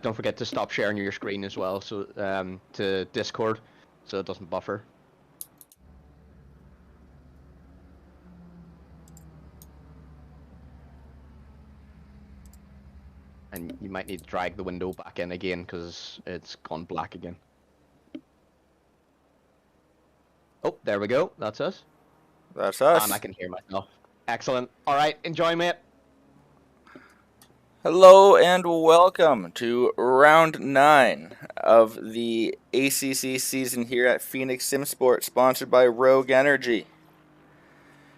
Don't forget to stop sharing your screen as well, so to Discord, so it doesn't buffer. And you might need to drag the window back in again because it's gone black again. Oh, there we go. That's us. That's us. And I can hear myself. Excellent. All right, enjoy, mate. Hello and welcome to round 9 of the ACC season here at Phoenix SimSport, sponsored by Rogue Energy.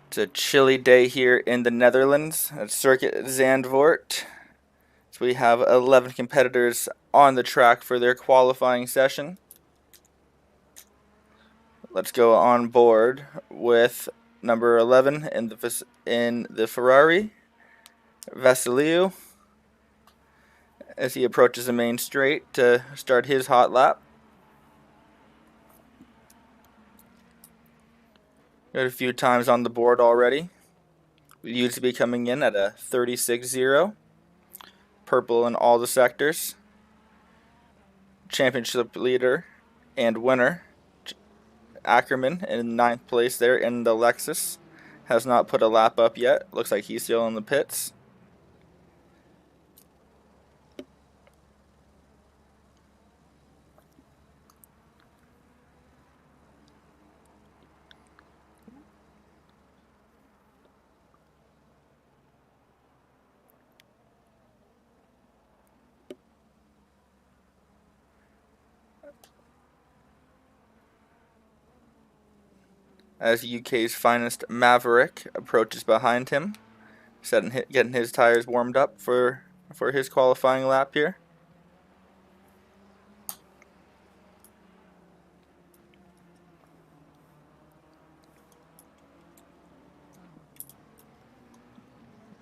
It's a chilly day here in the Netherlands at Circuit Zandvoort. So we have 11 competitors on the track for their qualifying session. Let's go on board with number 11 in the Ferrari, Vasiliu, as he approaches the main straight to start his hot lap. Got a few times on the board already. We used to be coming in at a 36-0. Purple in all the sectors. Championship leader and winner, Ackerman, in 9th place there in the Lexus. Has not put a lap up yet. Looks like he's still in the pits. As UK's finest Maverick approaches behind him, getting his tires warmed up for his qualifying lap here.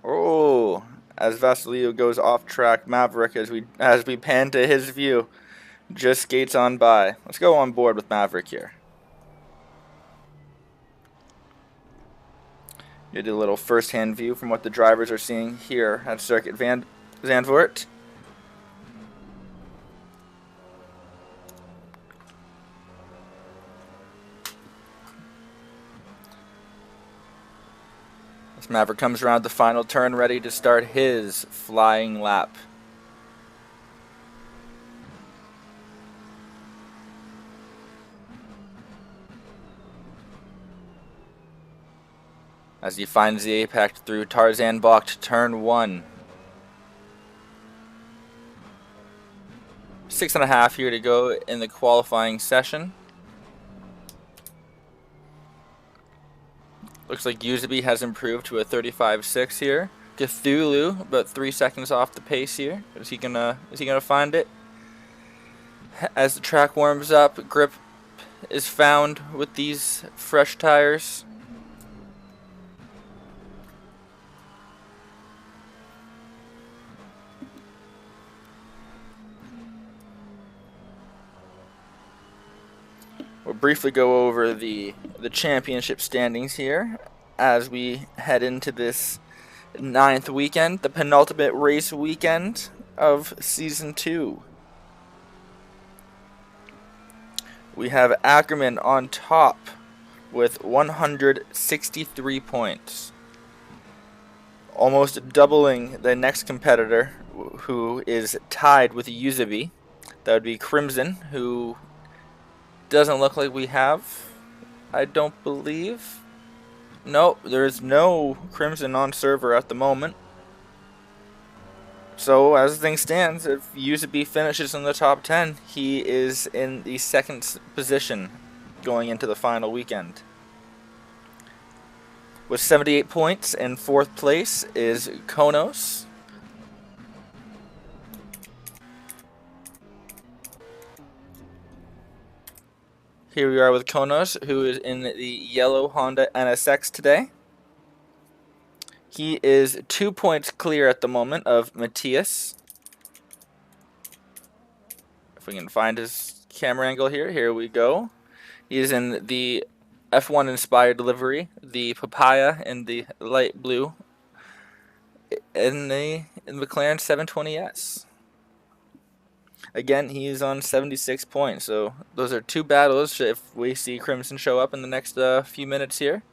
Oh, as Vasiliu goes off track, Maverick, as we pan to his view, just skates on by. Let's go on board with Maverick here. Get a little first-hand view from what the drivers are seeing here at Circuit Zandvoort. As Maverick comes around the final turn, ready to start his flying lap. As he finds the apex through Tarzan Bach to turn 1. 6.5 here to go in the qualifying session. Looks like Usaby has improved to a 35.6 here. Cthulhu about 3 seconds off the pace here. Is he gonna find it? As the track warms up, grip is found with these fresh tires. We'll briefly go over the championship standings here as we head into this 9th weekend, the penultimate race weekend of Season 2. We have Ackerman on top with 163 points, almost doubling the next competitor, who is tied with Usaby. That would be Crimson, who doesn't look like we have, I don't believe. No, there's no Crimson on server at the moment. So as things stands, if Usaby finishes in the top 10, he is in the 2nd position going into the final weekend. With 78 points in 4th place is Konos. Here we are with Konos, who is in the yellow Honda NSX today. He is 2 points clear at the moment of Matthias. If we can find his camera angle here, here we go. He is in the F1 inspired livery, the papaya in the light blue, in the McLaren 720S. Again, he is on 76 points. So those are two battles. If we see Crimson show up in the next few minutes here,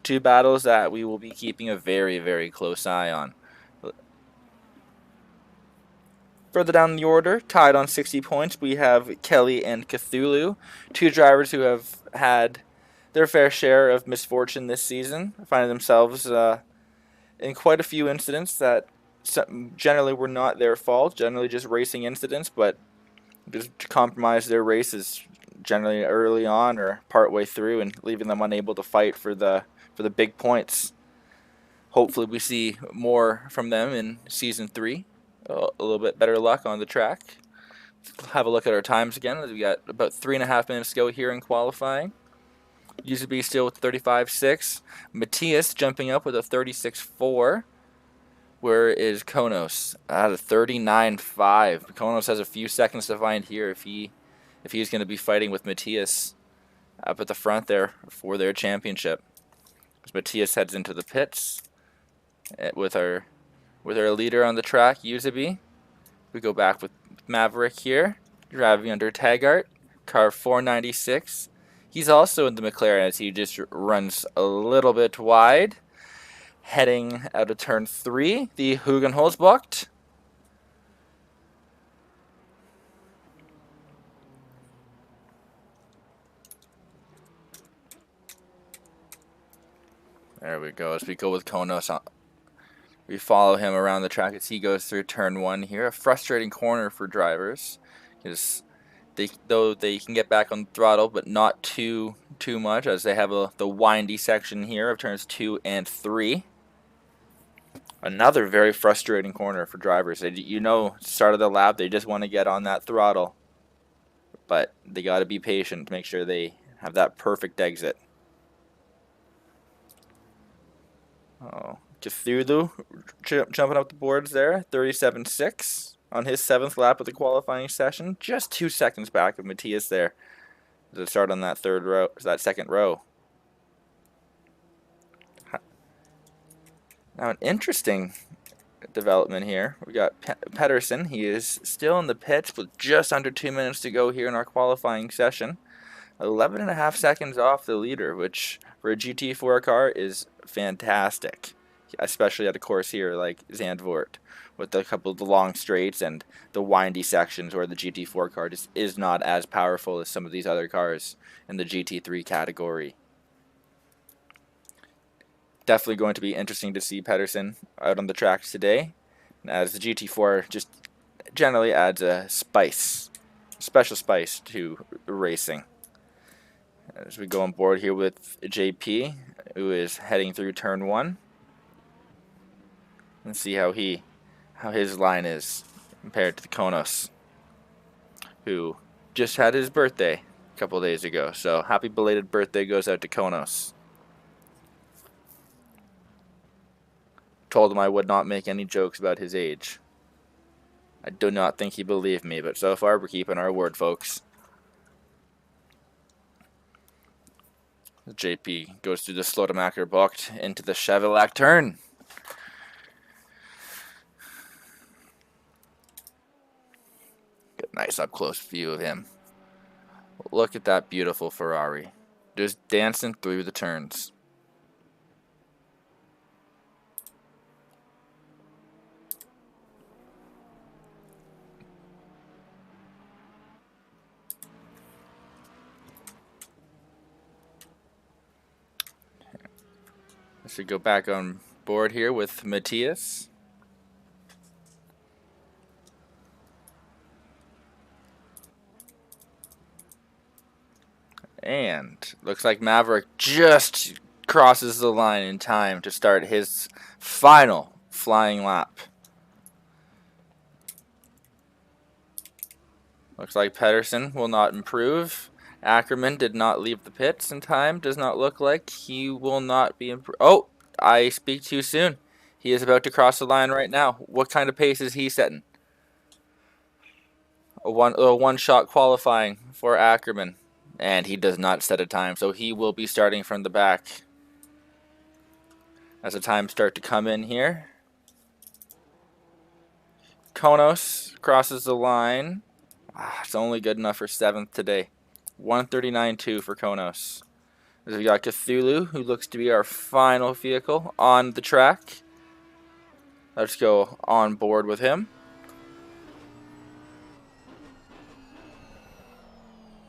two battles that we will be keeping a very, very close eye on. Further down the order, tied on 60 points, we have Kelly and Cthulhu, two drivers who have had their fair share of misfortune this season, finding themselves in quite a few incidents that generally were not their fault, generally just racing incidents, but just compromised their races generally early on or partway through and leaving them unable to fight for the big points. Hopefully we see more from them in Season 3. A little bit better luck on the track. Have a look at our times again. We got about 3.5 minutes to go here in qualifying. Used to be still with 35.6. Matthias jumping up with a 36.4. Where is Konos? At a 39.5. Konos has a few seconds to find here if he's going to be fighting with Matthias up at the front there for their championship. As Matthias heads into the pits with our leader on the track, Yuzabi. We go back with Maverick here, driving under Taggart, car 496. He's also in the McLaren as he just runs a little bit wide. Heading out of turn 3, the Hugenholzbocht. There we go. As we go with Konos, we follow him around the track as he goes through turn 1 here. A frustrating corner for drivers, because though they can get back on the throttle, but not too much, as they have the windy section here of turns 2 and 3. Another very frustrating corner for drivers. Start of the lap, they just want to get on that throttle, but they got to be patient to make sure they have that perfect exit. Oh, Cthulhu jumping up the boards there, 37.6 on his 7th lap of the qualifying session. Just 2 seconds back of Matthias there to start on that second row. Now an interesting development here. We got Pedersen. He is still in the pits with just under 2 minutes to go here in our qualifying session. 11.5 seconds off the leader, which for a GT4 car is fantastic, especially at a course here like Zandvoort, with a couple of the long straights and the windy sections where the GT4 car just is not as powerful as some of these other cars in the GT3 category. Definitely going to be interesting to see Pedersen out on the tracks today, as the GT4 just generally adds a special spice to racing. As we go on board here with JP, who is heading through turn 1, and see how his line is compared to the Konos, who just had his birthday a couple days ago. So happy belated birthday goes out to Konos. Told him I would not make any jokes about his age. I do not think he believed me, but so far we're keeping our word, folks. JP goes through the Slotemacher Bocht into the Chevelac turn. Get a nice up close view of him. Look at that beautiful Ferrari, just dancing through the turns. So go back on board here with Matthias. And looks like Maverick just crosses the line in time to start his final flying lap. Looks like Pedersen will not improve. Ackerman did not leave the pits in time. Does not look like he will not be improved. Oh, I speak too soon. He is about to cross the line right now. What kind of pace is he setting? A one-shot qualifying for Ackerman. And he does not set a time, so he will be starting from the back. As the times start to come in here, Konos crosses the line. It's only good enough for 7th today. 139.2 for Konos. As we got Cthulhu, who looks to be our final vehicle on the track. Let's go on board with him.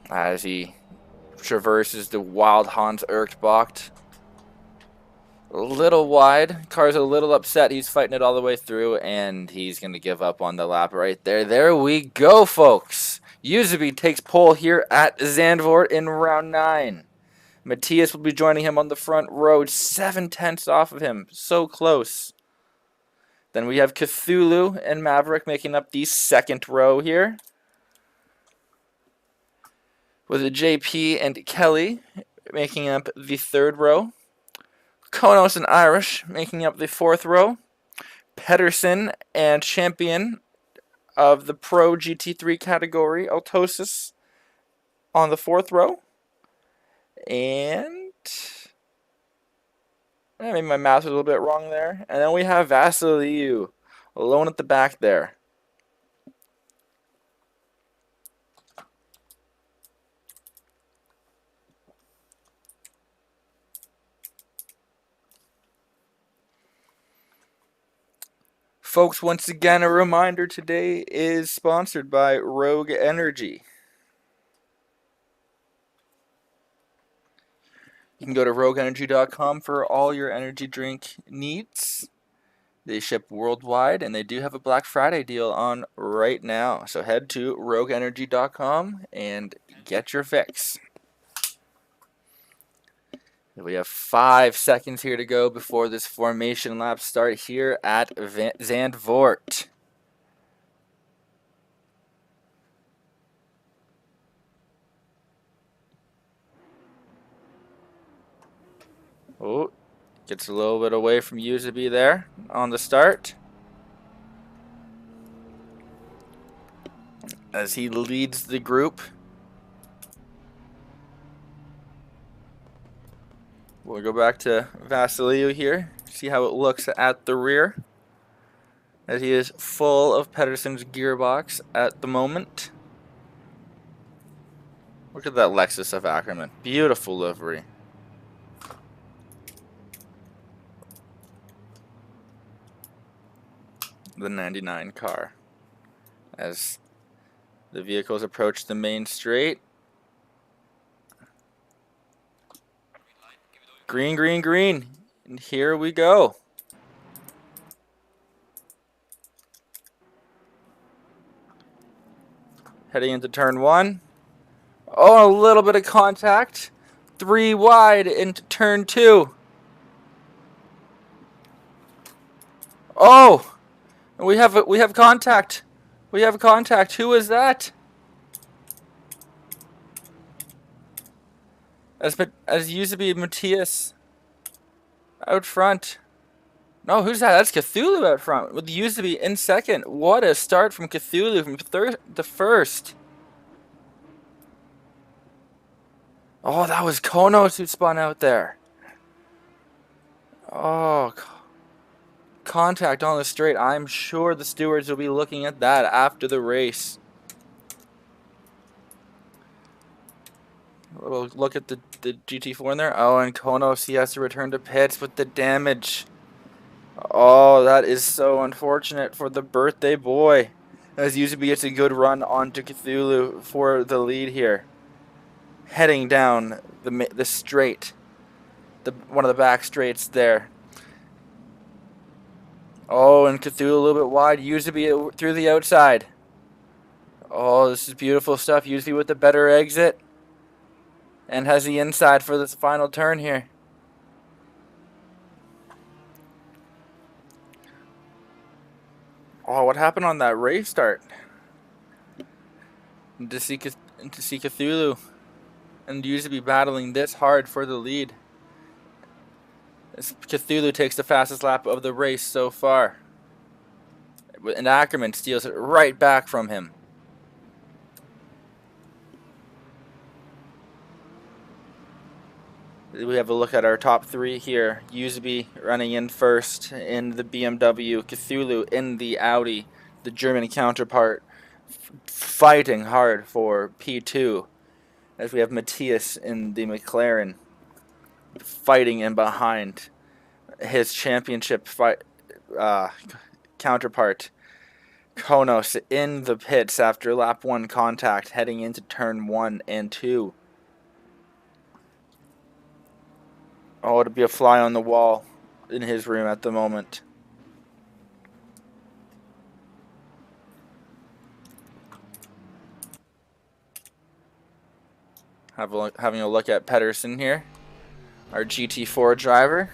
As he traverses the wild Hans Erchtbocht. A little wide. Car's a little upset. He's fighting it all the way through, and he's going to give up on the lap right there. There we go, folks. Yuzubi takes pole here at Zandvoort in round 9. Matthias will be joining him on the front row, 7/10 off of him. So close. Then we have Cthulhu and Maverick making up the second row here, with JP and Kelly making up the third row. Konos and Irish making up the fourth row. Pedersen and champion of the Pro GT3 category, Altosis, on the fourth row. And maybe my math was a little bit wrong there. And then we have Vasiliu alone at the back there. Folks, once again, a reminder, today is sponsored by Rogue Energy. You can go to rogueenergy.com for all your energy drink needs. They ship worldwide, and they do have a Black Friday deal on right now. So head to rogueenergy.com and get your fix. We have 5 seconds here to go before this formation lap start here at Zandvoort. Oh, gets a little bit away from Yuzubi there on the start, as he leads the group. We'll go back to Vasiliu here, see how it looks at the rear, as he is full of Pedersen's gearbox at the moment. Look at that Lexus of Ackerman. Beautiful livery. The 99 car. As the vehicles approach the main straight. Green, green, green. And here we go. Heading into turn 1. Oh, a little bit of contact. 3 wide into turn 2. Oh! We have contact. We have contact. Who is that? As used to be Matthias out front. No, who's that? That's Cthulhu out front, with used to be in second. What a start from Cthulhu from the first. Oh, that was Konos who spun out there. Oh, contact on the straight. I'm sure the stewards will be looking at that after the race. A little look at the GT4 in there. Oh, and Konos, he has to return to pits with the damage. Oh, that is so unfortunate for the birthday boy. As usually, it's a good run onto Cthulhu for the lead here. Heading down the straight, one of the back straights there. Oh, and Cthulhu a little bit wide. Usually through the outside. Oh, this is beautiful stuff. Usually with the better exit. And has the inside for this final turn here. Oh, what happened on that race start? To see Cthulhu and usually be battling this hard for the lead. As Cthulhu takes the fastest lap of the race so far. And Ackerman steals it right back from him. We have a look at our top 3 here. Yuzubi running in first in the BMW, Cthulhu in the Audi, the German counterpart fighting hard for P2, as we have Matthias in the McLaren fighting in behind his championship counterpart Konos in the pits after lap 1 contact, heading into turn 1 and 2. Oh, to be a fly on the wall in his room at the moment. Having a look at Pedersen here, our GT4 driver.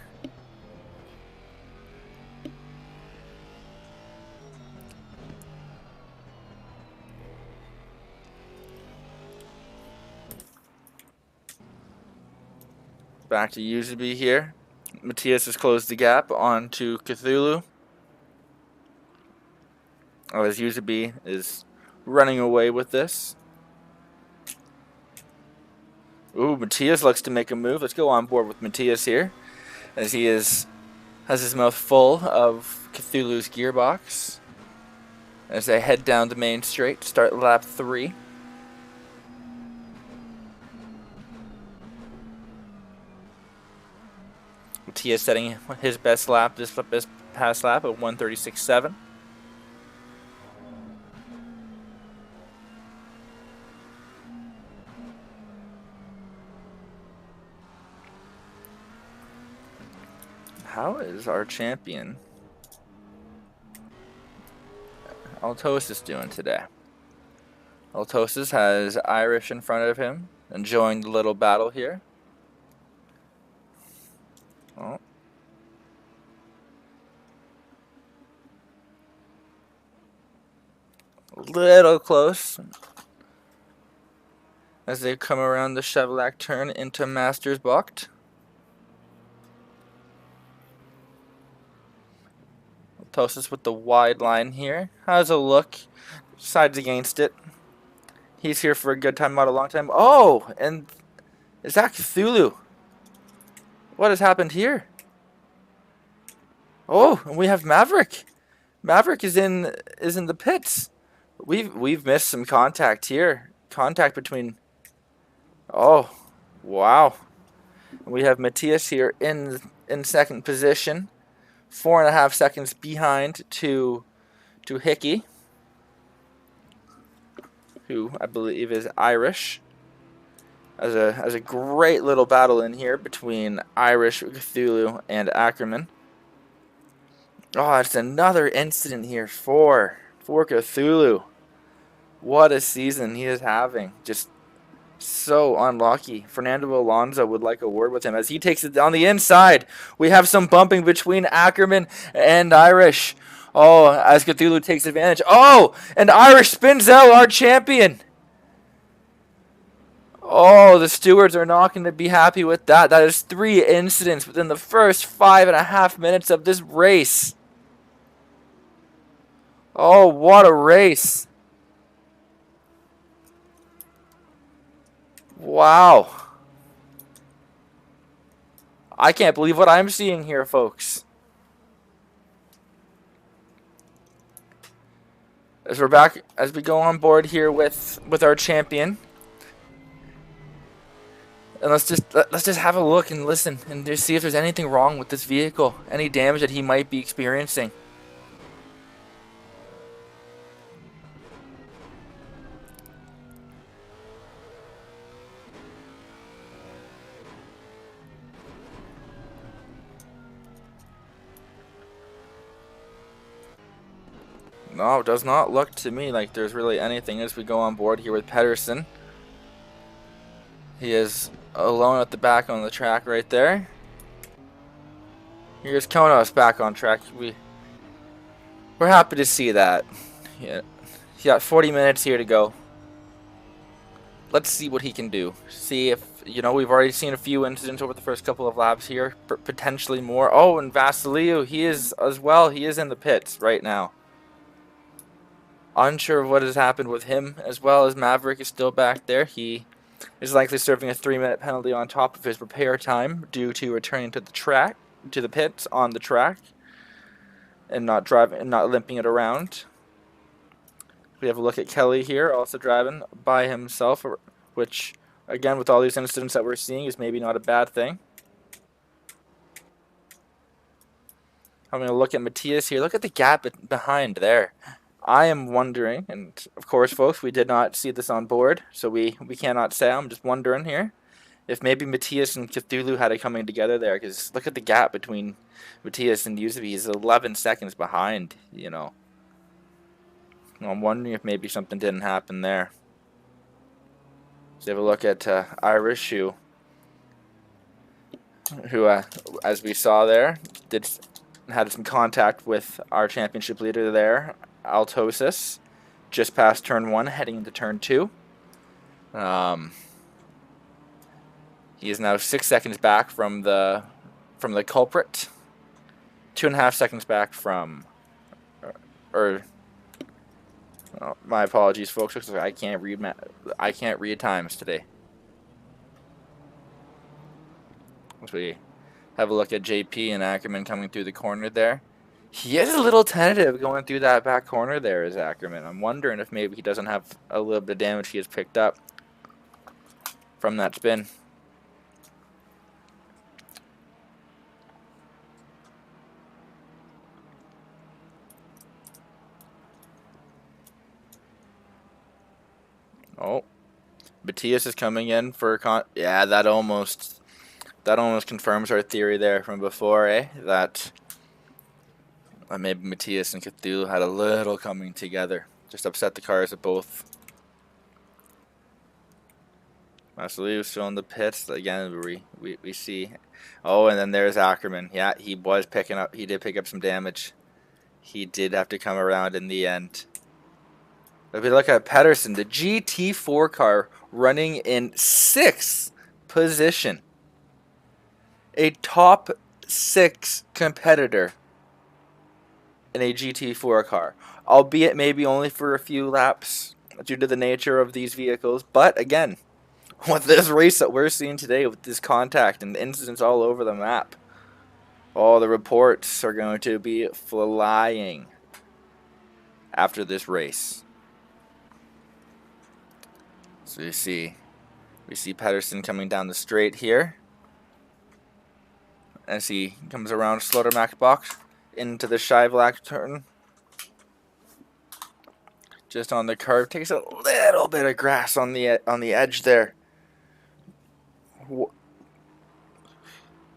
Back to Usaby here. Matthias has closed the gap onto Cthulhu. Oh, as Usaby is running away with this. Ooh, Matthias looks to make a move. Let's go on board with Matthias here, as he has his mouth full of Cthulhu's gearbox. As they head down the main straight, start lap 3. Matthias setting his best lap, this past lap of 1:36.7. How is our champion Altosis doing today? Altosis has Irish in front of him, enjoying the little battle here. Oh. A little close as they come around the Chevrolet turn into Masters Bucht. Altosis with the wide line here. How's it look? Sides against it. He's here for a good time, not a long time. Oh, and is that Cthulhu? What has happened here? Oh, and we have Maverick. Maverick is in the pits. We've missed some contact here. Contact between. Oh, wow. We have Matthias here in second position, 4.5 seconds behind to Hickey, who I believe is Irish. As a great little battle in here between Irish, Cthulhu, and Ackerman. Oh, it's another incident here for Cthulhu. What a season he is having. Just so unlucky. Fernando Alonso would like a word with him as he takes it on the inside. We have some bumping between Ackerman and Irish. Oh, as Cthulhu takes advantage. Oh, and Irish spins out our champion. Oh, the stewards are not going to be happy with that. That is 3 incidents within the first 5.5 minutes of this race. Oh, what a race. Wow. I can't believe what I'm seeing here, folks. As we're back, as we go on board here with our champion. And let's just have a look and listen and just see if there's anything wrong with this vehicle, any damage that he might be experiencing. No, it does not look to me like there's really anything as we go on board here with Pedersen. He is alone at the back on the track right there. Here's Konos back on track. We're happy to see that. Yeah, he got 40 minutes here to go. Let's see what he can do. See if, we've already seen a few incidents over the first couple of laps here. Potentially more. Oh, and Vasiliu, he is as well. He is in the pits right now. Unsure of what has happened with him, as well as Maverick is still back there. He is likely serving a 3-minute penalty on top of his repair time due to returning to the pits on the track, and not limping it around. We have a look at Kelly here, also driving by himself, which, again, with all these incidents that we're seeing, is maybe not a bad thing. Having a look at Matthias here. Look at the gap behind there. I am wondering, and of course, folks, we did not see this on board, so we cannot say. I'm just wondering here if maybe Matthias and Cthulhu had it coming together there, because look at the gap between Matthias and Yusufi. He's 11 seconds behind, you know. I'm wondering if maybe something didn't happen there. So have a look at Irish, who as we saw there, had some contact with our championship leader there, Altosis, just past turn 1, heading into turn 2. He is now 6 seconds back from the culprit, 2.5 seconds back from, my apologies, folks. Looks like I can't read times today. As we have a look at JP and Ackerman coming through the corner there. He is a little tentative going through that back corner there, is Ackerman. I'm wondering if maybe he doesn't have a little bit of damage he has picked up from that spin. Oh, Matthias is coming in for yeah, that almost confirms our theory there from before, eh? That maybe Matthias and Cthulhu had a little coming together. Just upset the cars of both. Marcelino still in the pits. Again, we see. Oh, and then there's Ackerman. Yeah, he was picking up. He did pick up some damage. He did have to come around in the end. If we look at Pedersen, the GT4 car running in 6th position. A top 6 competitor in a GT4 car. Albeit maybe only for a few laps due to the nature of these vehicles. But again, with this race that we're seeing today, with this contact and incidents all over the map, all the reports are going to be flying after this race. So we see Pedersen coming down the straight here as he comes around Slaughtermax box into the Shivelac turn. Just on the curve, takes a little bit of grass on the edge there.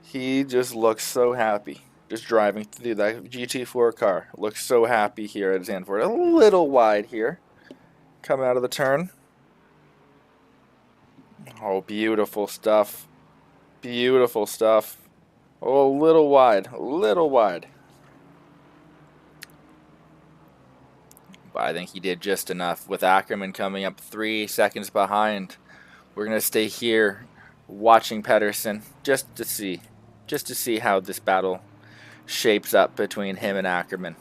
He just looks so happy, just driving through that GT4 car. Looks so happy here at Zandvoort. A little wide here, coming out of the turn. Oh, beautiful stuff. Beautiful stuff. Oh, a little wide. A little wide. But I think he did just enough. With Ackerman coming up 3 seconds behind, we're going to stay here watching Pedersen just to see how this battle shapes up between him and Ackerman.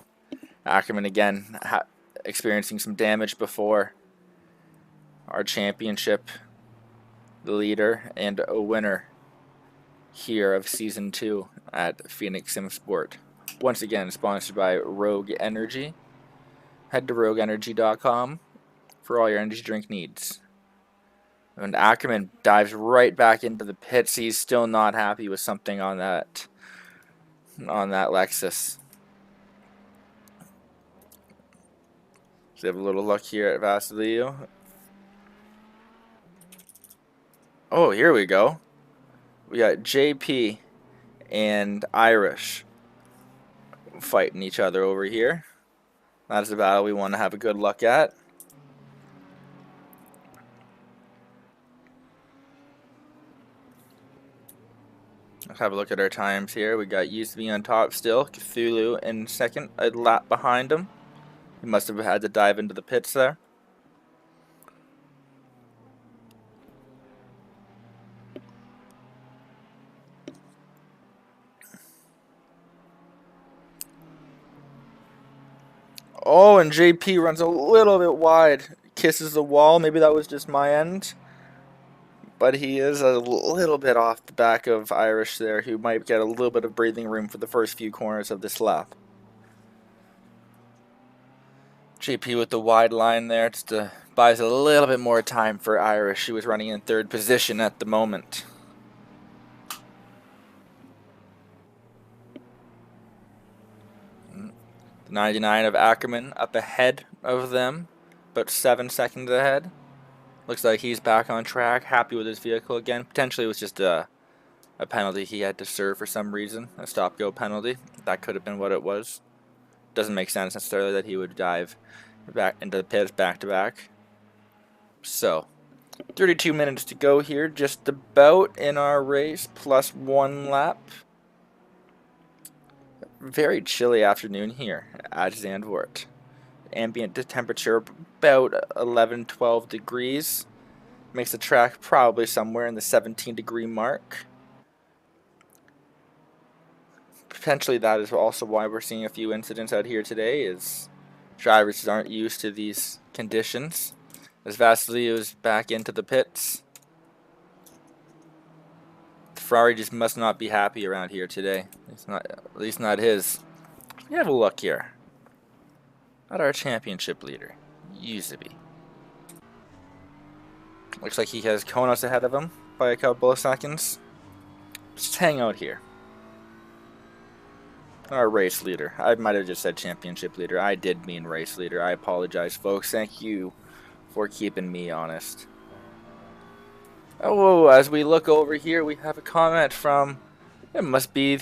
Ackerman, again, experiencing some damage before. Our championship leader and a winner here of Season 2 at Phoenix Sim Sport. Once again, sponsored by Rogue Energy. Head to rogueenergy.com for all your energy drink needs. And Ackerman dives right back into the pits. He's still not happy with something on that Lexus. So we have a little look here at Vasilio. Oh, here we go. We got JP and Irish fighting each other over here. That's the battle we want to have a good look at. Let's have a look at our times here. We got Yusufi on top still. Cthulhu in second, a lap behind him. He must have had to dive into the pits there. Oh, and JP runs a little bit wide. Kisses the wall. Maybe that was just my end. But he is a little bit off the back of Irish there, who might get a little bit of breathing room for the first few corners of this lap. JP with the wide line there, just buys a little bit more time for Irish. She was running in third position at the moment. The 99 of Ackerman up ahead of them, about 7 seconds ahead. Looks like he's back on track, happy with his vehicle again. Potentially it was just a penalty he had to serve for some reason, a stop-go penalty. That could have been what it was. Doesn't make sense necessarily that he would dive back into the pits back-to-back. So, 32 minutes to go here, just about in our race, plus 1 lap. Very chilly afternoon here at Zandvoort. Ambient temperature about 11-12 degrees. Makes the track probably somewhere in the 17-degree mark. Potentially that is also why we're seeing a few incidents out here today, is drivers aren't used to these conditions. As Vasiliou is back into the pits. The Ferrari just must not be happy around here today. It's not, at least not his. Let me have a look here at our championship leader, Yuzubi. Looks like he has Konos ahead of him by a couple of seconds. Just hang out here. Our race leader. I might have just said championship leader. I did mean race leader. I apologize, folks. Thank you for keeping me honest. Oh, as we look over here, we have a comment from, it must be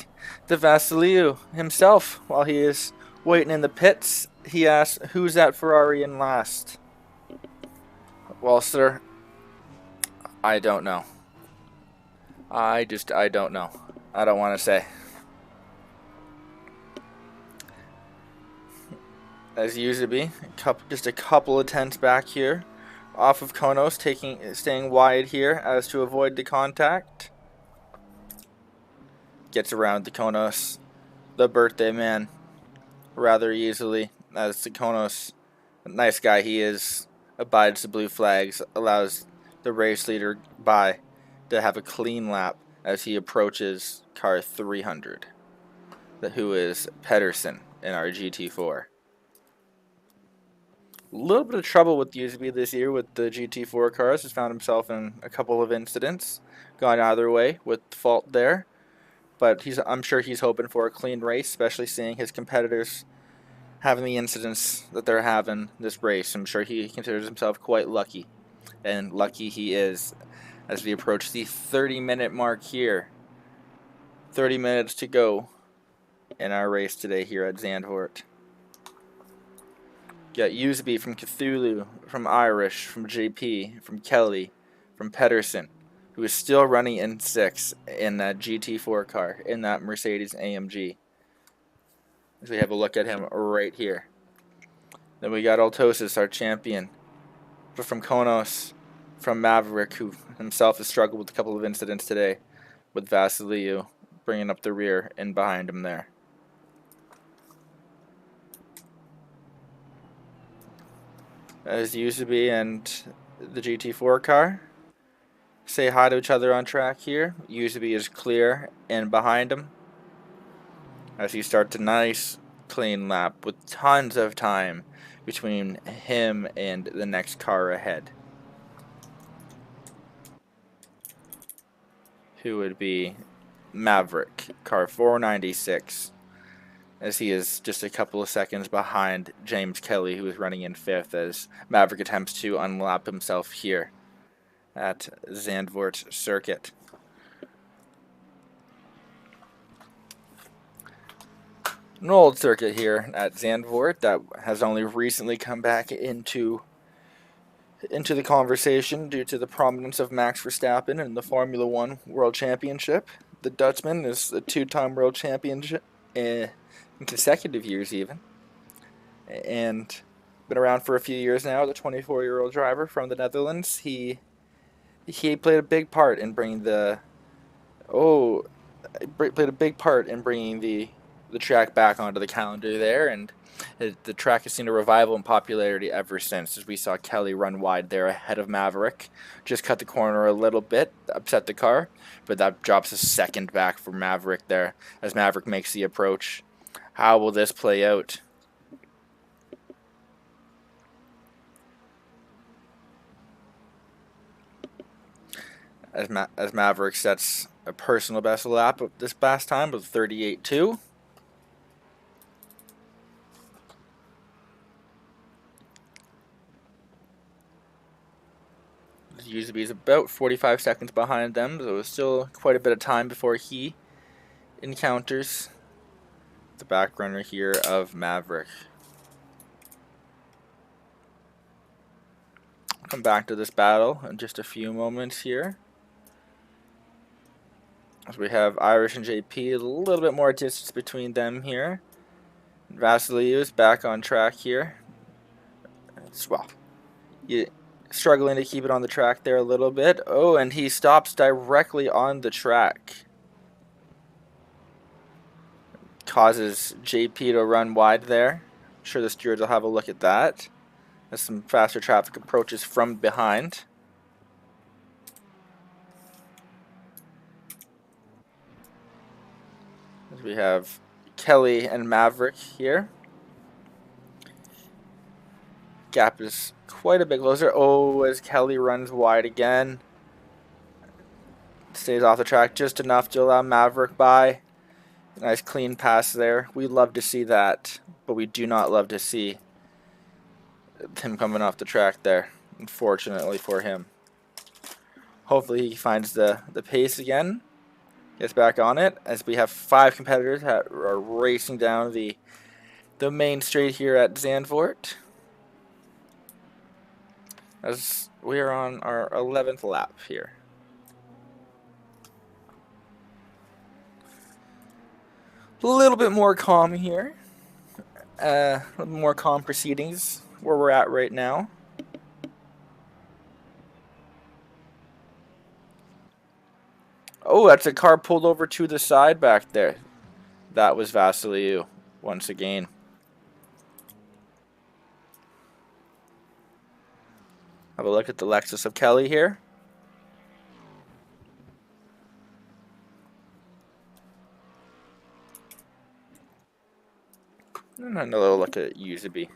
the Vasiliou himself. While he is waiting in the pits, he asks, who's that Ferrari in last? Well, sir, I don't know. I don't know. I don't want to say. As Yuzubi, just a couple of tenths back here, off of Konos, staying wide here as to avoid the contact. Gets around the Konos, the birthday man, rather easily, as the Konos, nice guy he is, abides the blue flags, allows the race leader by to have a clean lap as he approaches car 300, who is Pedersen in our GT4. A little bit of trouble with Yuzubi this year with the GT4 cars. Has found himself in a couple of incidents, gone either way with fault there. But I'm sure he's hoping for a clean race, especially seeing his competitors having the incidents that they're having this race. I'm sure he considers himself quite lucky, and lucky he is as we approach the 30-minute mark here. 30 minutes to go in our race today here at Zandvoort. Got Yuzubi from Cthulhu, from Irish, from JP, from Kelly, from Pedersen, who is still running in 6th in that GT4 car, in that Mercedes AMG. As we have a look at him right here. Then we got Altosis, our champion, from Konos, from Maverick, who himself has struggled with a couple of incidents today, with Vasiliou bringing up the rear and behind him there. As Yuzubi and the GT4 car say hi to each other on track here. Yuzubi is clear and behind him as he starts a nice clean lap with tons of time between him and the next car ahead, who would be Maverick, car 496, as he is just a couple of seconds behind James Kelly, who is running in 5th, as Maverick attempts to unlap himself here at Zandvoort Circuit. An old circuit here at Zandvoort that has only recently come back into the conversation due to the prominence of Max Verstappen in the Formula One World Championship. The Dutchman is a 2-time world champion in consecutive years even, and been around for a few years now. The 24-year-old driver from the Netherlands, he played a big part in bringing the track back onto the calendar there, and the track has seen a revival in popularity ever since, as we saw Kelly run wide there ahead of Maverick. Just cut the corner a little bit, upset the car, but that drops a second back for Maverick there as Maverick makes the approach. How will this play out? as Maverick sets a personal best lap of this past time of 38.2. Used is about 45 seconds behind them, so it's still quite a bit of time before he encounters the back runner here of Maverick. Come back to this battle in just a few moments here, as we have Irish and JP, a little bit more distance between them here. Vasiliou is back on track here. Well, struggling to keep it on the track there a little bit. Oh, and he stops directly on the track. Causes JP to run wide there. I'm sure the stewards will have a look at that as some faster traffic approaches from behind. As we have Kelly and Maverick here. Gap is quite a bit closer. Oh, as Kelly runs wide again. Stays off the track just enough to allow Maverick by. Nice clean pass there. We love to see that, but we do not love to see him coming off the track there, unfortunately for him. Hopefully he finds the pace again. Gets back on it, as we have 5 competitors that are racing down the main straight here at Zandvoort, as we are on our 11th lap here. A little bit more calm here. A little more calm proceedings where we're at right now. Oh, that's a car pulled over to the side back there. That was Vasiliou once again. Have a look at the Lexus of Kelly here. And another look at Usaby.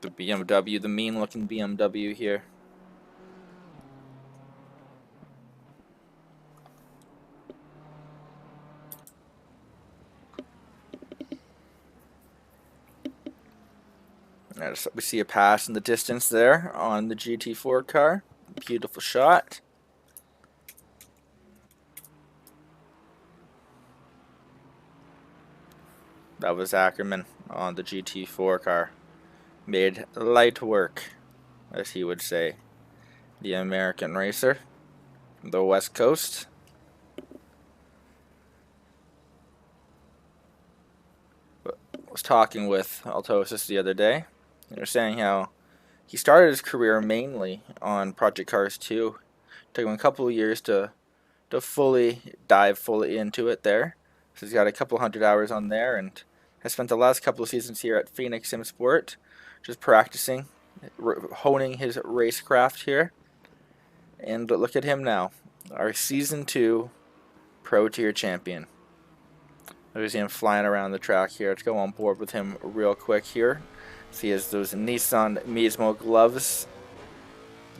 The BMW, the mean looking BMW here. We see a pass in the distance there on the GT4 car. Beautiful shot. That was Ackerman on the GT4 car. Made light work, as he would say. The American racer from the West Coast. I was talking with Altosis the other day. They were saying how he started his career mainly on Project Cars 2. Took him a couple of years to dive fully into it there. So he's got a couple hundred hours on there, and has spent the last couple of seasons here at Phoenix Sim Sport, just practicing, honing his racecraft here. And look at him now, our Season 2 Pro Tier champion. There's him flying around the track here. Let's go on board with him real quick here. See, he has those Nissan Mismo gloves.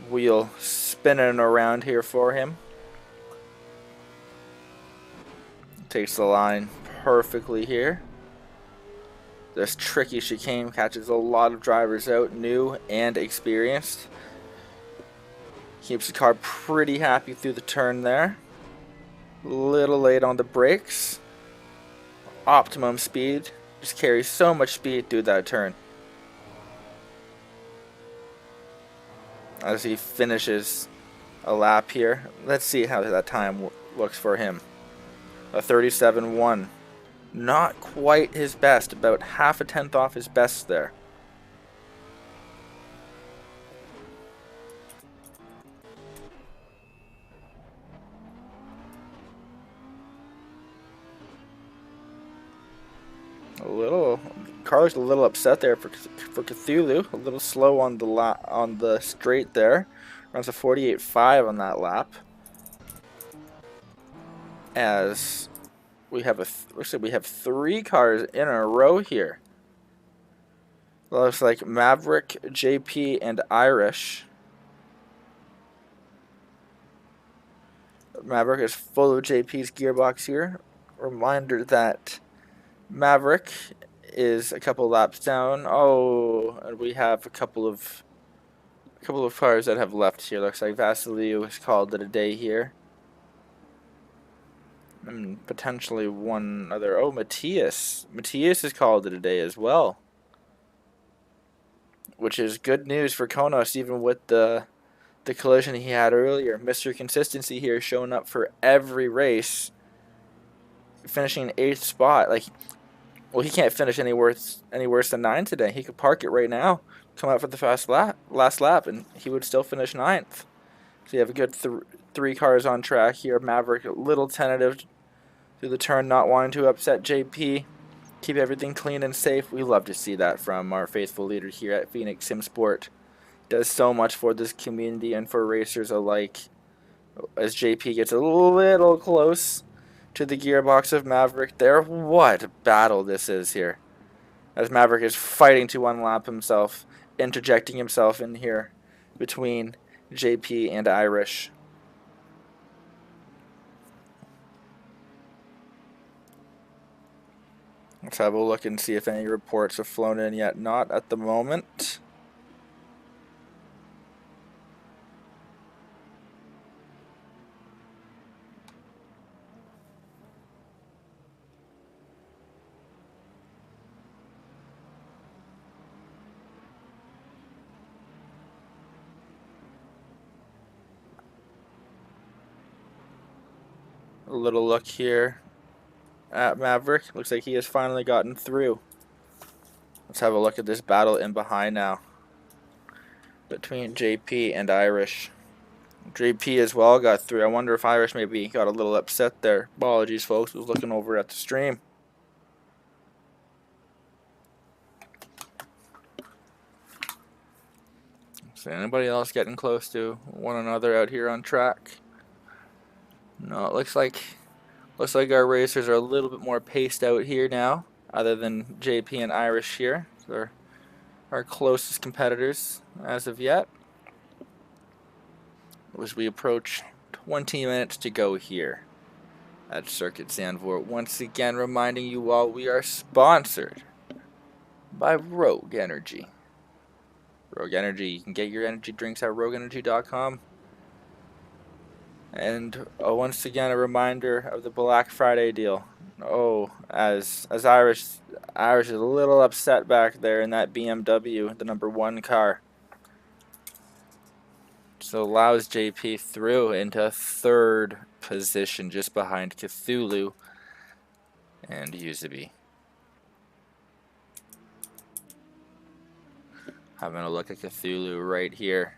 Wheel spinning around here for him. Takes the line perfectly here. This tricky chicane catches a lot of drivers out, new and experienced. Keeps the car pretty happy through the turn there. Little late on the brakes. Optimum speed. Just carries so much speed through that turn. As he finishes a lap here. Let's see how that time looks for him. A 37.1. Not quite his best. About half a tenth off his best there. Carlos a little upset there for Cthulhu. A little slow on the straight there. Runs a 48.5 on that lap. As we have looks like we have 3 cars in a row here Looks like Maverick, JP, and Irish. Maverick is full of JP's gearbox here. Reminder that Maverick is a couple laps down. Oh, and we have a couple of cars that have left here. Looks like Vasiliu has called it a day here. And potentially one other. Oh, Matthias. Matthias has called it a day as well. Which is good news for Konos, even with the collision he had earlier. Mr. Consistency here, showing up for every race, finishing 8th spot. Like, well, he can't finish any worse than 9 today. He could park it right now, come out for the last lap, and he would still finish 9th. So you have a good 3 cars on track here. Maverick a little tentative through the turn, not wanting to upset JP. Keep everything clean and safe. We love to see that from our faithful leader here at Phoenix SimSport. Does so much for this community and for racers alike. As JP gets a little close to the gearbox of Maverick there. What a battle this is here. As Maverick is fighting to unlap himself, interjecting himself in here between JP and Irish. Let's have a look and see if any reports have flown in yet. Not at the moment. A little look here at Maverick. Looks like he has finally gotten through. Let's have a look at this battle in behind now between JP and Irish. JP as well got through. I wonder if Irish maybe got a little upset there. Apologies, folks. Was looking over at the stream. So anybody else getting close to one another out here on track? No, it looks like our racers are a little bit more paced out here now, other than JP and Irish here. So they're our closest competitors as of yet. As we approach 20 minutes to go here at Circuit Zandvoort. Once again, reminding you all we are sponsored by Rogue Energy. Rogue Energy, you can get your energy drinks at rogueenergy.com. And once again, a reminder of the Black Friday deal. Oh, as Irish is a little upset back there in that BMW, the #1 car. So allows JP through into 3rd position, just behind Cthulhu and Uzabi. Having a look at Cthulhu right here.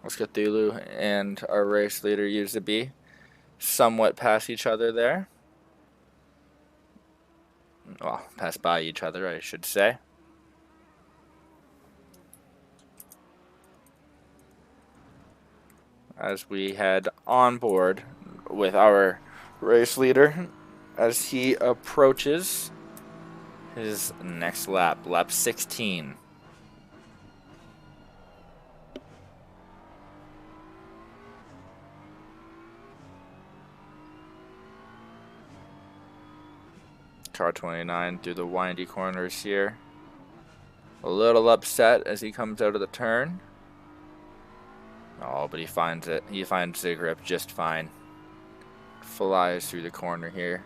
Cthulhu and our race leader Uzabi somewhat pass each other there. Well, pass by each other, I should say. As we head on board with our race leader as he approaches his next lap, lap 16. Car 29 through the windy corners here. A little upset as he comes out of the turn. Oh, but he finds it. He finds the grip just fine. Flies through the corner here.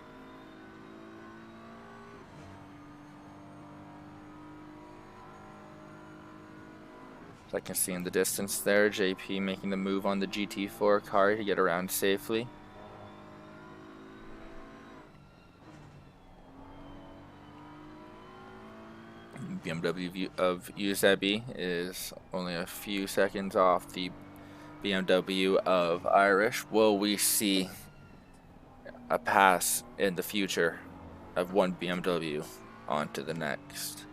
So I can see in the distance there, JP making the move on the GT4 car to get around safely. BMW of Uzabi is only a few seconds off the BMW of Irish. Will we see a pass in the future of one BMW onto the next?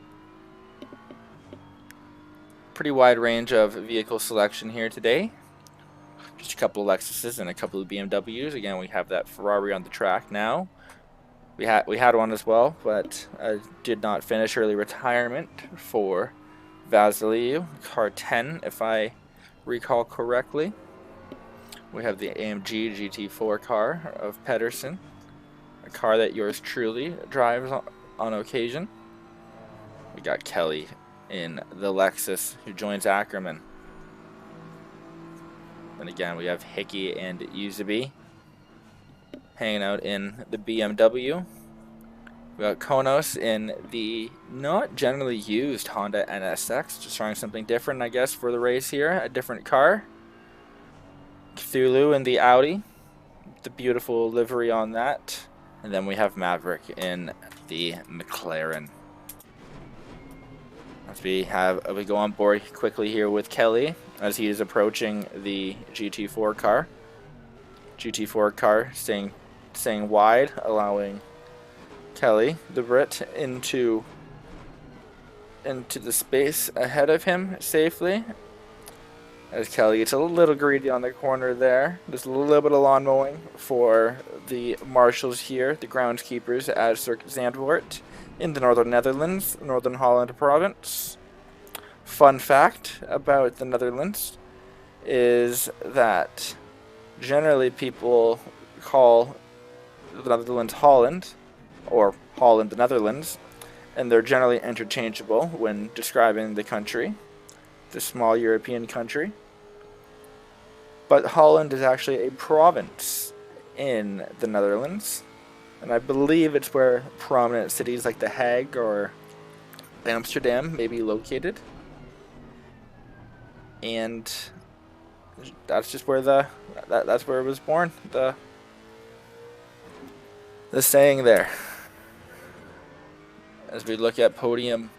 Pretty wide range of vehicle selection here today. Just a couple of Lexuses and a couple of BMWs. Again, we have that Ferrari on the track now. We had one as well, but did not finish. Early retirement for Vasiliu. Car 10, if I recall correctly. We have the AMG GT4 car of Pedersen, a car that yours truly drives on occasion. We got Kelly in the Lexus, who joins Ackerman. And again, we have Hickey and Usaby hanging out in the BMW. We got Konos in the not generally used Honda NSX, just trying something different, I guess, for the race here. A different car. Cthulhu in the Audi, the beautiful livery on that. And then we have Maverick in the McLaren. As we go on board quickly here with Kelly as he is approaching the GT4 car. GT4 car staying wide, allowing Kelly, the Brit, into the space ahead of him safely. As Kelly gets a little greedy on the corner there. Just a little bit of lawn mowing for the marshals here, the groundskeepers at Circuit Zandvoort in the Northern Netherlands, Northern Holland province. Fun fact about the Netherlands is that generally people call the Netherlands Holland, or Holland the Netherlands, and they're generally interchangeable when describing the country, the small European country. But Holland is actually a province in the Netherlands, and I believe it's where prominent cities like The Hague or Amsterdam may be located. And that's just where that's where it was born. The saying there. As we look at potential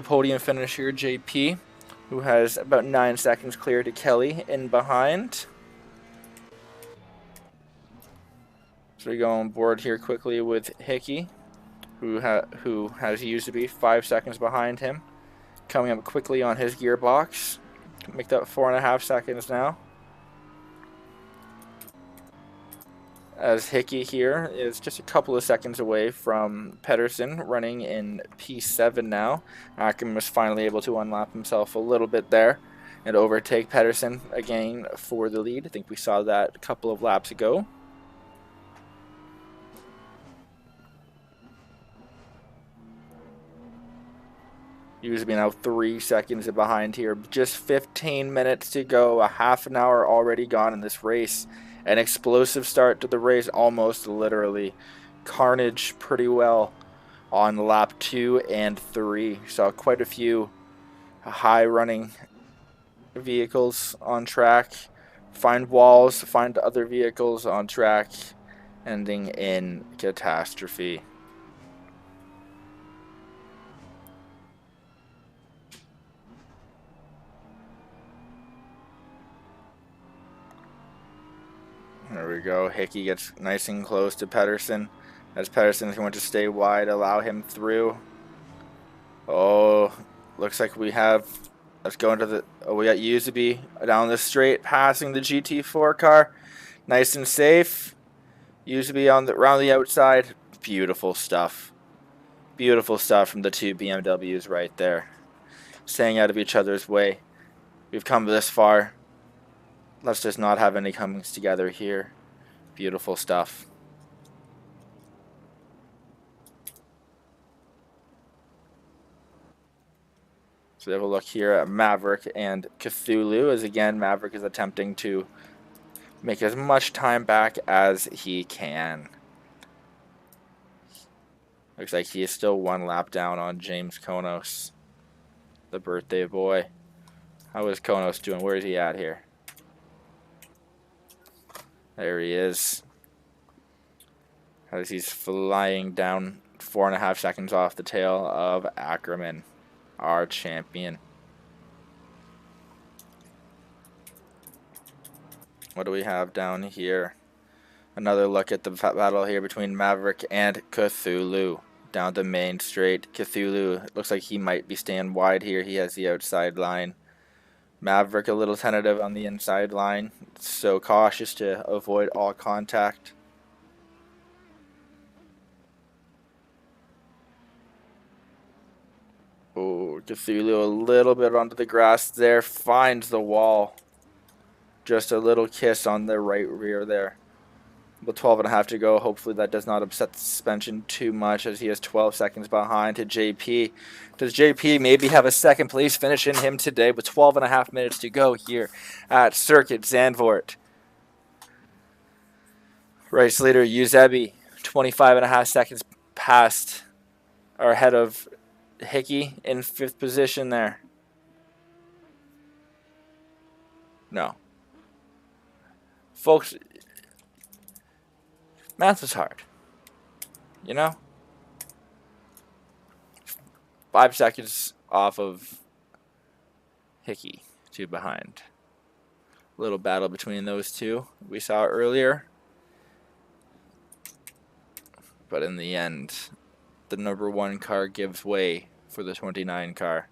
podium finish here, JP, who has about 9 seconds clear to Kelly in behind. So we go on board here quickly with Hickey, who used to be 5 seconds behind him, coming up quickly on his gearbox. Make that 4.5 seconds now. As Hickey here is just a couple of seconds away from Pedersen, running in P7 now. Ackerman was finally able to unlap himself a little bit there and overtake Pedersen again for the lead. I think we saw that a couple of laps ago. Usually now 3 seconds behind here. Just 15 minutes to go. A half an hour already gone in this race. An explosive start to the race, almost literally. Carnage pretty well on lap 2 and 3. Saw quite a few high running vehicles on track. Find walls, find other vehicles on track, ending in catastrophe. There we go. Hickey gets nice and close to Pedersen. As Pedersen is going to stay wide, allow him through. Oh, looks like we have... Let's go into the... Oh, we got Usaby down the straight, passing the GT4 car. Nice and safe. Usaby around the outside. Beautiful stuff. Beautiful stuff from the two BMWs right there. Staying out of each other's way. We've come this far. Let's just not have any comings together here. Beautiful stuff. So we have a look here at Maverick and Cthulhu, as again Maverick is attempting to make as much time back as he can. Looks like he is still 1 lap down on James Konos, the birthday boy. How is Konos doing? Where is he at here? There he is. As he's flying down 4.5 seconds off the tail of Ackerman, our champion. What do we have down here? Another look at the battle here between Maverick and Cthulhu. Down the main straight. Cthulhu looks like he might be staying wide here. He has the outside line. Maverick a little tentative on the inside line, so cautious to avoid all contact. Oh, Cthulhu a little bit onto the grass there, finds the wall. Just a little kiss on the right rear there. With 12.5 to go, hopefully that does not upset the suspension too much as he is 12 seconds behind to JP. Does JP maybe have a second place finish in him today with 12.5 minutes to go here at Circuit Zandvoort? Race leader Eusebi, 25.5 seconds past or ahead of Hickey in 5th position there. No. Folks, math is hard. You know? 5 seconds off of Hickey, 2 behind. Little battle between those two we saw earlier. But in the end, the number 1 car gives way for the 29 car.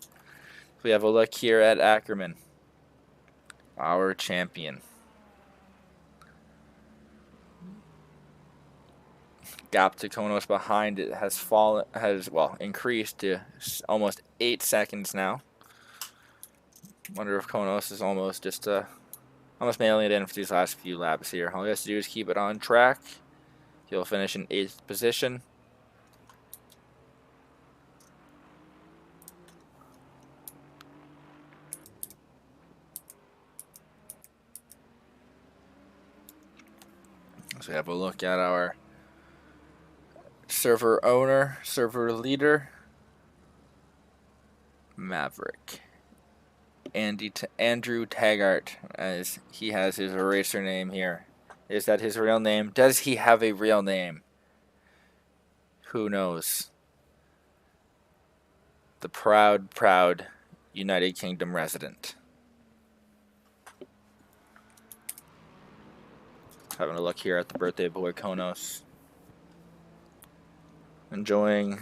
We have a look here at Ackerman, our champion. Gap to Konos behind it has increased to almost 8 seconds now. Wonder if Konos is almost mailing it in for these last few laps here. All he has to do is keep it on track. He'll finish in 8th position. So we have a look at our server owner, server leader, Maverick. Andrew Taggart, as he has his eraser name here. Is that his real name? Does he have a real name? Who knows? The proud United Kingdom resident. Having a look here at the birthday boy Konos. Enjoying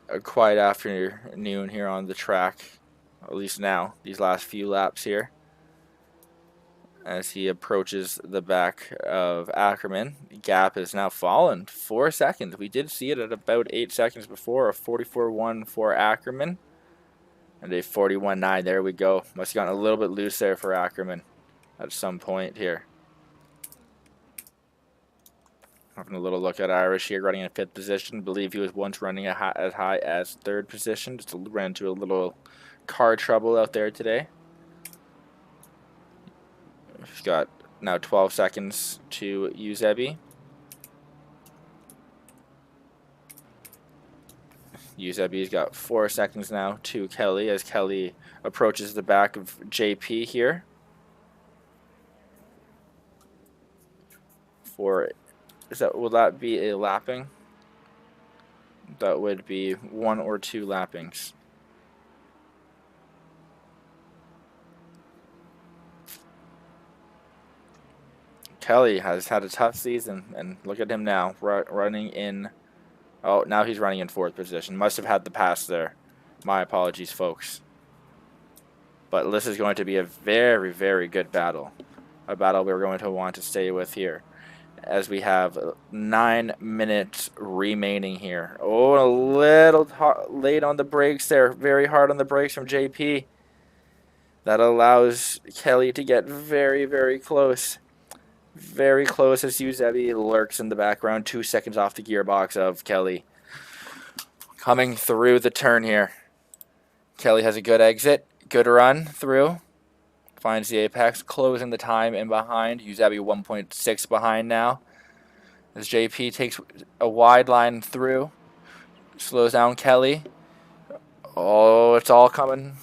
a quiet afternoon here on the track, at least now, these last few laps here. As he approaches the back of Ackerman, the gap has now fallen 4 seconds. We did see it at about 8 seconds before, a 44.1 for Ackerman and a 41.9. There we go. Must have gotten a little bit loose there for Ackerman at some point here. Having a little look at Irish here, running in 5th position. I believe he was once running as high as 3rd position. Just ran into a little car trouble out there today. He's got now 12 seconds to Eusebi. Eusebi's got 4 seconds now to Kelly as Kelly approaches the back of JP here. Will that be a lapping? That would be 1 or 2 lappings. Kelly has had a tough season, and look at him now, running in. Oh, now he's running in 4th position. Must have had the pass there. My apologies, folks. But this is going to be a very, very good battle. A battle we're going to want to stay with here, as we have 9 minutes remaining here. Oh, a little late on the brakes there. Very hard on the brakes from JP. That allows Kelly to get very, very close. Very close as Eusebi lurks in the background. 2 seconds off the gearbox of Kelly. Coming through the turn here. Kelly has a good exit. Good run through. Finds the apex, closing the time in behind. Eusebi 1.6 behind now. As JP takes a wide line through. Slows down Kelly. Oh, it's all coming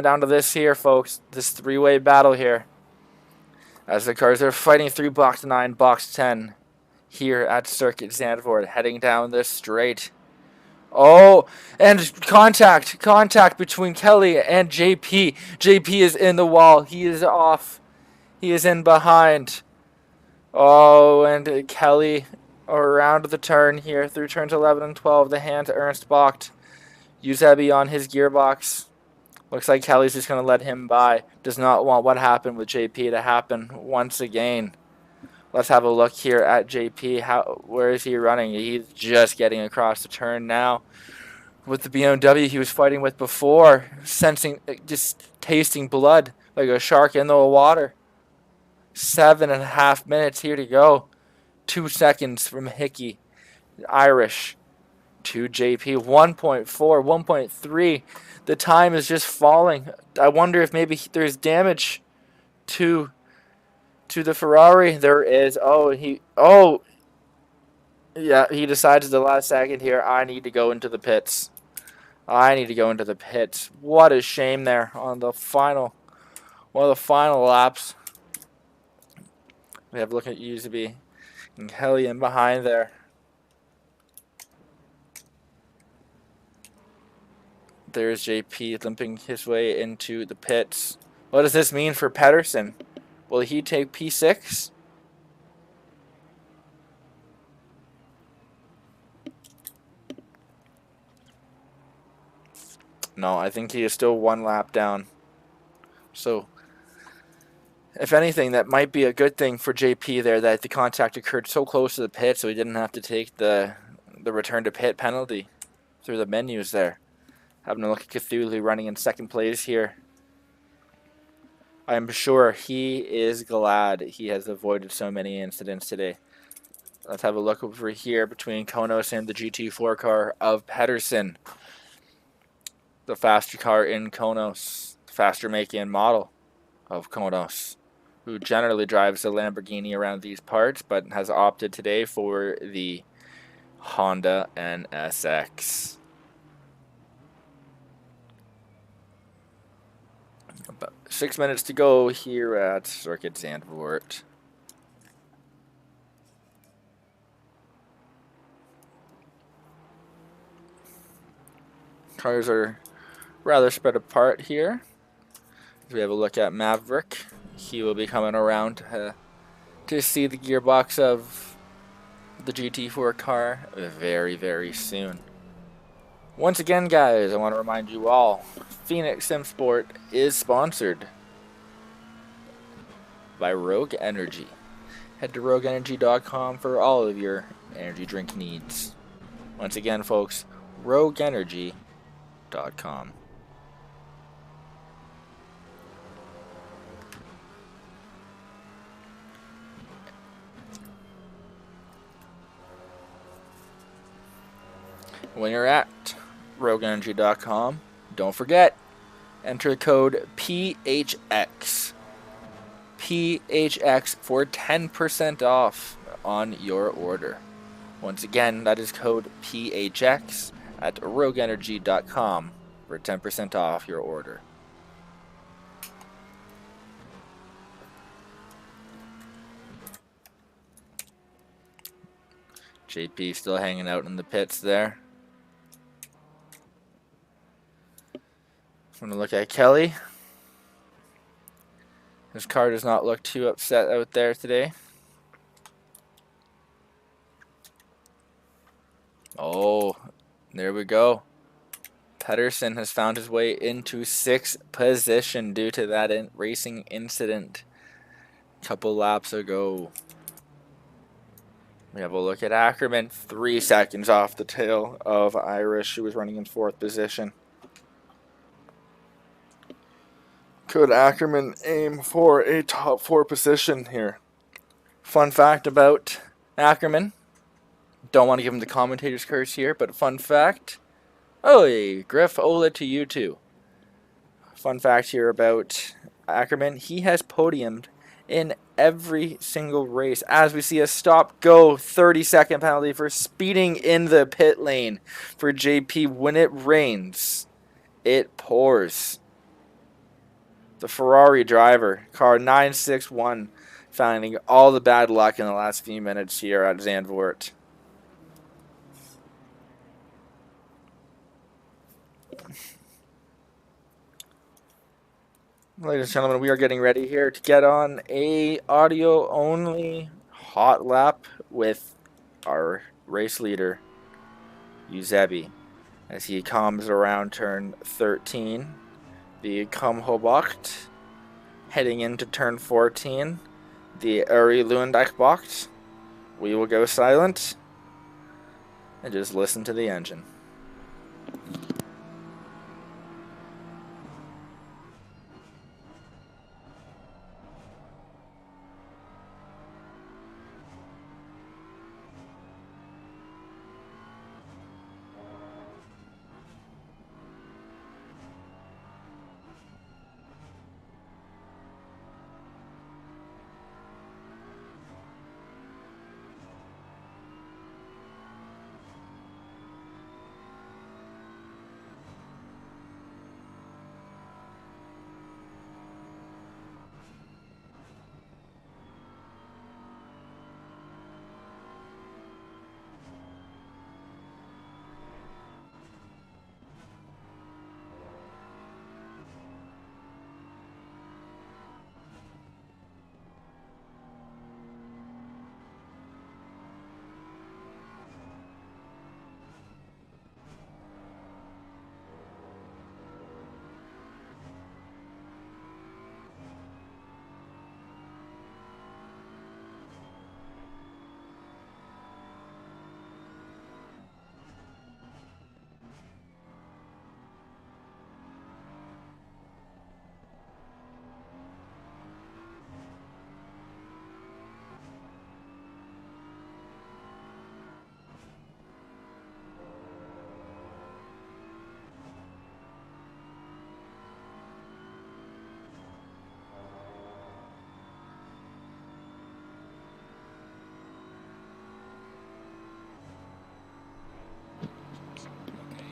down to this here, folks. This 3-way battle here. As the cars are fighting through box 9, box 10. Here at Circuit Zandvoort, heading down this straight. Oh, and contact between Kelly and JP. JP is in the wall. He is off. He is in behind. Oh, and Kelly around the turn here through turns 11 and 12. The hand to Ernst Bocht. Eusebi on his gearbox. Looks like Kelly's just going to let him by. Does not want what happened with JP to happen once again. Let's have a look here at JP. Where is he running? He's just getting across the turn now. With the BMW he was fighting with before, sensing, just tasting blood like a shark in the water. 7.5 minutes here to go. 2 seconds from Hickey. Irish to JP. 1.4, 1.3. The time is just falling. I wonder if maybe there's damage to the Ferrari. There is. Yeah, he decides at the last second here, I need to go into the pits. What a shame there on the final, one of the final laps. We have a look at Usby and Kelly in behind there. There's JP limping his way into the pits. What does this mean for Pedersen? Will he take P6? No, I think he is still 1 lap down. So, if anything, that might be a good thing for JP there, that the contact occurred so close to the pit so he didn't have to take the return to pit penalty through the menus there. Having a look at Cthulhu running in second place here. I'm sure he is glad he has avoided so many incidents today. Let's have a look over here between Konos and the GT4 car of Pedersen. The faster car in Konos, faster make and model of Konos, who generally drives a Lamborghini around these parts, but has opted today for the Honda NSX. About 6 minutes to go here at Circuit Zandvoort. Cars are rather spread apart here. As we have a look at Maverick, he will be coming around to see the gearbox of the GT4 car very, very soon. Once again, guys, I want to remind you all, Phoenix Sim Sport is sponsored by Rogue Energy. Head to rogueenergy.com for all of your energy drink needs. Once again, folks, rogueenergy.com. When you're at rogueenergy.com, don't forget, enter the code PHX. PHX for 10% off on your order. Once again, that is code PHX at rogueenergy.com for 10% off your order. JP still hanging out in the pits there. I'm going to look at Kelly. His car does not look too upset out there today. Oh, there we go. Pedersen has found his way into 6th position due to that racing incident a couple laps ago. We have a look at Ackerman, 3 seconds off the tail of Irish, who was running in 4th position. Could Ackerman aim for a top 4 position here? Fun fact about Ackerman. Don't want to give him the commentator's curse here, but fun fact. Oh, Griff, Ola to you too. Fun fact here about Ackerman. He has podiumed in every single race. As we see a stop-go 30-second penalty for speeding in the pit lane for JP. When it rains, it pours. The Ferrari driver, car 961, finding all the bad luck in the last few minutes here at Zandvoort. Ladies and gentlemen, we are getting ready here to get on a audio-only hot lap with our race leader, Uzebi, as he comes around turn 13. the Kumhobocht. Heading into turn 14, the Uri Luendijk-Bocht. We will go silent and just listen to the engine.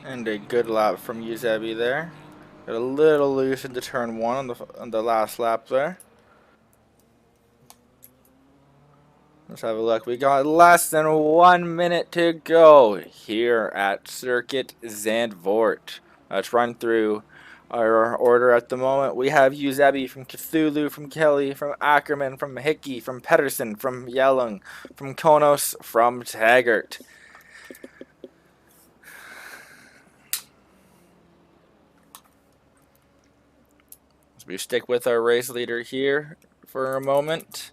And a good lap from Yuzebi there. Got a little loose into turn 1 on the last lap there. Let's have a look. We got less than 1 minute to go here at Circuit Zandvoort. Let's run through our order at the moment. We have Yuzebi from Cthulhu, from Kelly, from Ackerman, from Hickey, from Pedersen, from Yellung, from Konos, from Taggart. So we stick with our race leader here for a moment.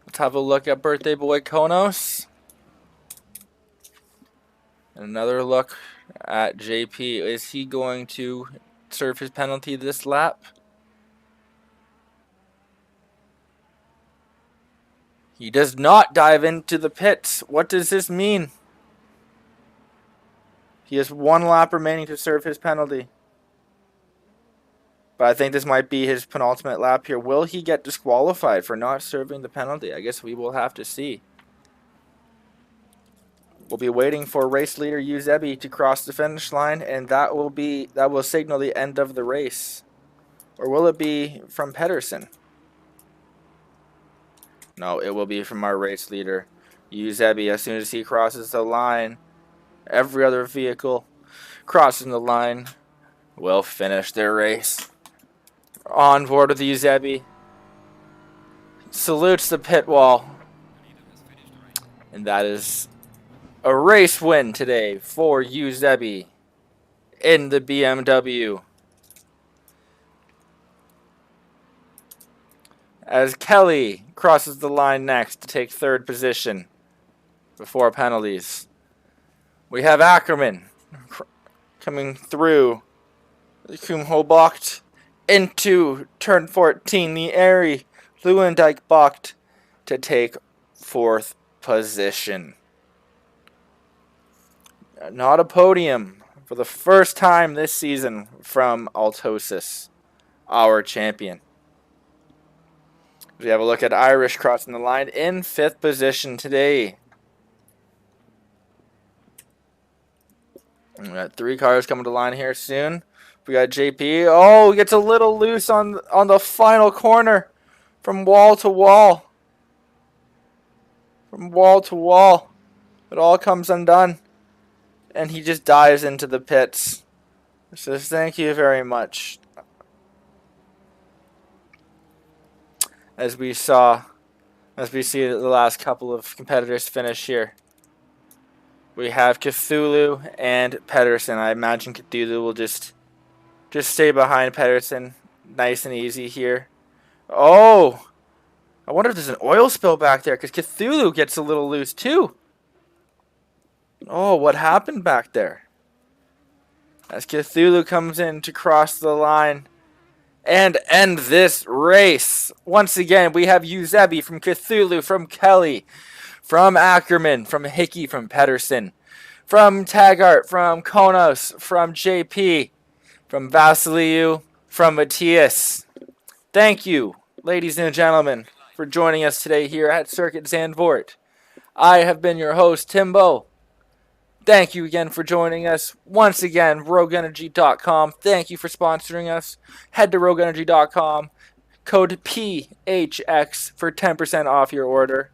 Let's have a look at birthday boy Konos. And another look at JP. Is he going to serve his penalty this lap? He does not dive into the pits. What does this mean? He has 1 lap remaining to serve his penalty. But I think this might be his penultimate lap here. Will he get disqualified for not serving the penalty? I guess we will have to see. We'll be waiting for race leader Yuzebi to cross the finish line, and that will signal the end of the race. Or will it be from Pedersen? No, it will be from our race leader Yuzebi. As soon as he crosses the line, every other vehicle crossing the line will finish their race. On board with Yuzebi. Salutes the pit wall. And that is a race win today for Yuzebi in the BMW. As Kelly crosses the line next to take 3rd position before penalties. We have Ackerman coming through the Kumhobocht into turn 14, the Uri Luendijk-Bocht to take 4th position. Not a podium for the first time this season from Altosis, our champion. We have a look at Irish crossing the line in 5th position today. We got 3 cars coming to line here soon. We got JP. Oh, gets a little loose on the final corner from wall to wall. From wall to wall. It all comes undone. And he just dives into the pits. Says thank you very much. As we see the last couple of competitors finish here. We have Cthulhu and Pedersen. I imagine Cthulhu will just Just stay behind Pedersen. Nice and easy here. Oh! I wonder if there's an oil spill back there, because Cthulhu gets a little loose too. Oh, what happened back there? As Cthulhu comes in to cross the line and end this race. Once again, we have Eusebi from Cthulhu, from Kelly, from Ackerman, from Hickey, from Pedersen, from Taggart, from Konos, from JP, from Vasiliu, from Matthias. Thank you, ladies and gentlemen, for joining us today here at Circuit Zandvoort. I have been your host, Timbo. Thank you again for joining us. Once again, RogueEnergy.com. Thank you for sponsoring us. Head to RogueEnergy.com. Code PHX for 10% off your order.